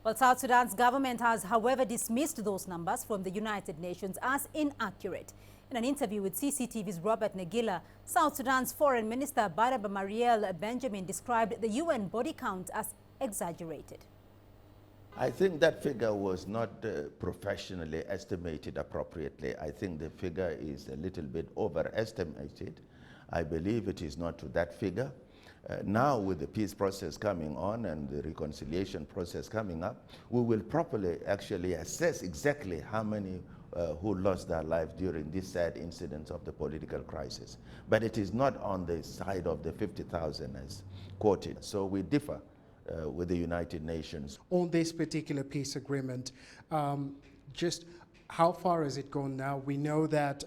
Well, South Sudan's government has, however, dismissed those numbers from the United Nations as inaccurate. In an interview with CCTV's Robert Nagila, South Sudan's Foreign Minister Barnaba Marial Benjamin described the UN body count as exaggerated. I think that figure was not professionally estimated appropriately. I think the figure is a little bit overestimated. I believe it is not to that figure. Now with the peace process coming on and the reconciliation process coming up, we will properly actually assess exactly how many who lost their lives during this sad incident of the political crisis. But it is not on the side of the 50,000 as quoted. So we differ with the United Nations. On this particular peace agreement, just how far has it gone now? We know that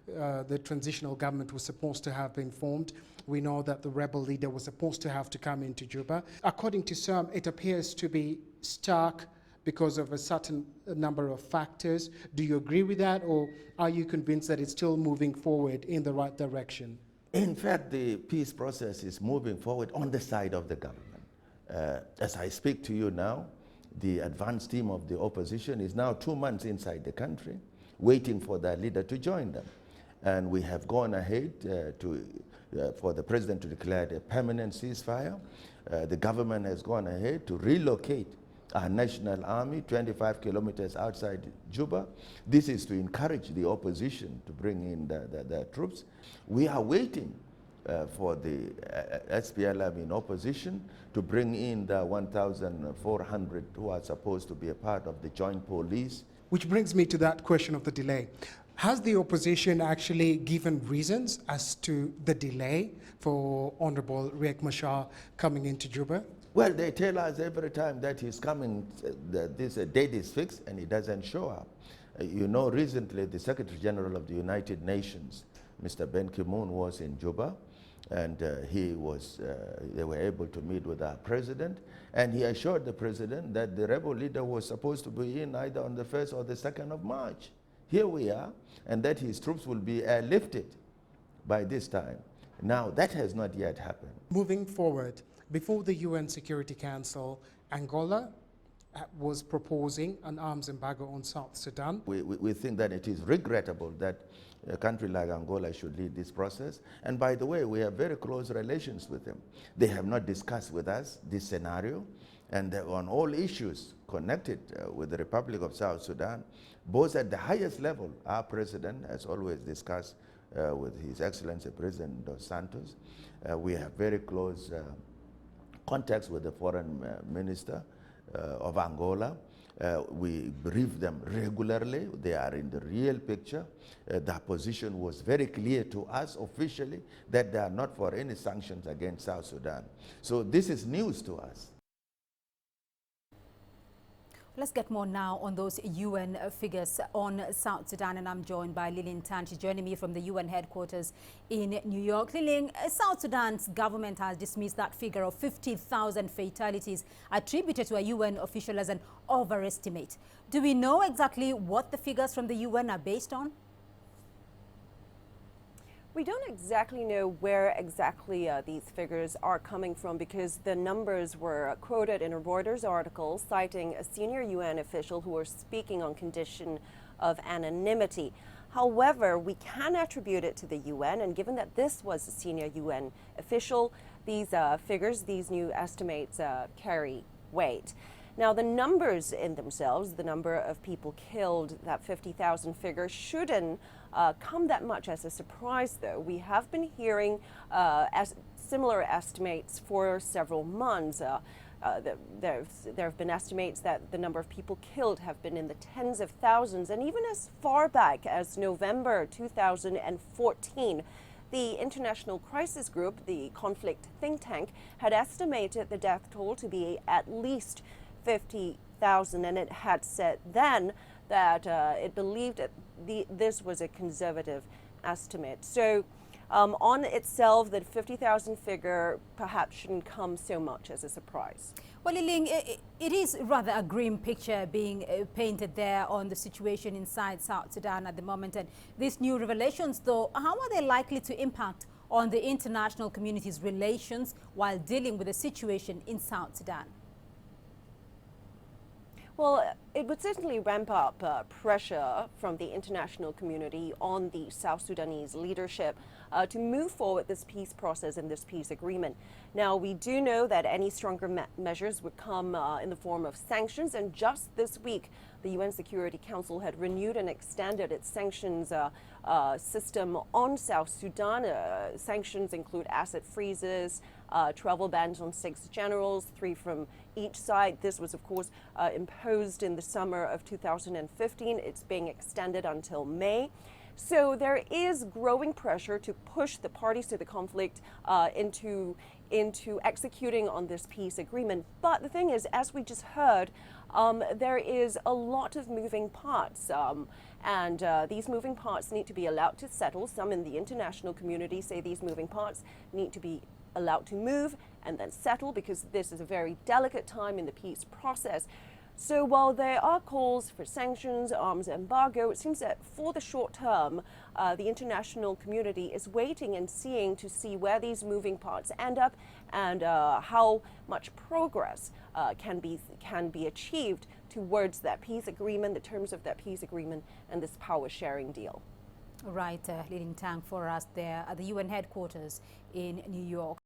the transitional government was supposed to have been formed. We know that the rebel leader was supposed to have to come into Juba. According to some, it appears to be stuck because of a certain number of factors. Do you agree with that, or are you convinced that it's still moving forward in the right direction? In fact, the peace process is moving forward on the side of the government. As I speak to you now, the advance team of the opposition is now 2 months inside the country, waiting for their leader to join them. And we have gone ahead for the president to declare a permanent ceasefire. The government has gone ahead to relocate our national army 25 kilometers outside Juba. This is to encourage the opposition to bring in the troops. We are waiting for the SPLM in opposition to bring in the 1,400 who are supposed to be a part of the joint police. Which brings me to that question of the delay. Has the opposition actually given reasons as to the delay for Honorable Riek Machar coming into Juba? Well, they tell us every time that he's coming, this date is fixed, and he doesn't show up. You know, recently the Secretary General of the United Nations, Mr. Ban Ki-moon, was in Juba, and they were able to meet with our president, and he assured the president that the rebel leader was supposed to be in either on the 1st or the 2nd of March. Here we are, and that his troops will be airlifted by this time. Now, that has not yet happened. Moving forward, before the UN Security Council, Angola was proposing an arms embargo on South Sudan. We think that it is regrettable that a country like Angola should lead this process. And by the way, we have very close relations with them. They have not discussed with us this scenario, and on all issues connected with the Republic of South Sudan, both at the highest level, our president has always discussed with His Excellency President Dos Santos. We have very close contacts with the foreign minister of Angola. We brief them regularly. They are in the real picture. Their position was very clear to us officially that they are not for any sanctions against South Sudan. So this is news to us. Let's get more now on those UN figures on South Sudan, and I'm joined by Lilin Tan. She's joining me from the UN headquarters in New York. Lilin, South Sudan's government has dismissed that figure of 50,000 fatalities attributed to a UN official as an overestimate. Do we know exactly what the figures from the UN are based on? We don't exactly know where exactly these figures are coming from, because the numbers were quoted in a Reuters article citing a senior UN official who was speaking on condition of anonymity. However, we can attribute it to the UN, and given that this was a senior UN official, these figures, these new estimates carry weight. Now, the numbers in themselves, the number of people killed, that 50,000 figure, shouldn't come that much as a surprise, though. We have been hearing similar estimates for several months. There have been estimates that the number of people killed have been in the tens of thousands, and even as far back as November 2014, the International Crisis Group, the conflict think tank, had estimated the death toll to be at least 50,000, and it had said then that it believed that this was a conservative estimate. So on itself, the 50,000 figure perhaps shouldn't come so much as a surprise. Well, Liling, it is rather a grim picture being painted there on the situation inside South Sudan at the moment. And these new revelations, though, how are they likely to impact on the international community's relations while dealing with the situation in South Sudan? Well, it would certainly ramp up pressure from the international community on the South Sudanese leadership to move forward this peace process and this peace agreement. Now, we do know that any stronger measures would come in the form of sanctions, and just this week, the UN Security Council had renewed and extended its sanctions system on South Sudan. Sanctions include asset freezes, travel bans on 6 generals, 3 from each side. This was, of course, imposed in the summer of 2015. It's being extended until May. So there is growing pressure to push the parties to the conflict into executing on this peace agreement. But the thing is, as we just heard, there is a lot of moving parts, and these moving parts need to be allowed to settle. Some in the international community say these moving parts need to be allowed to move and then settle, because this is a very delicate time in the peace process. So while there are calls for sanctions, arms embargo, it seems that for the short term, the international community is waiting and seeing to see where these moving parts end up and how much progress can be achieved towards that peace agreement, the terms of that peace agreement, and this power sharing deal. Right, Lilin Tang for us there at the UN headquarters in New York.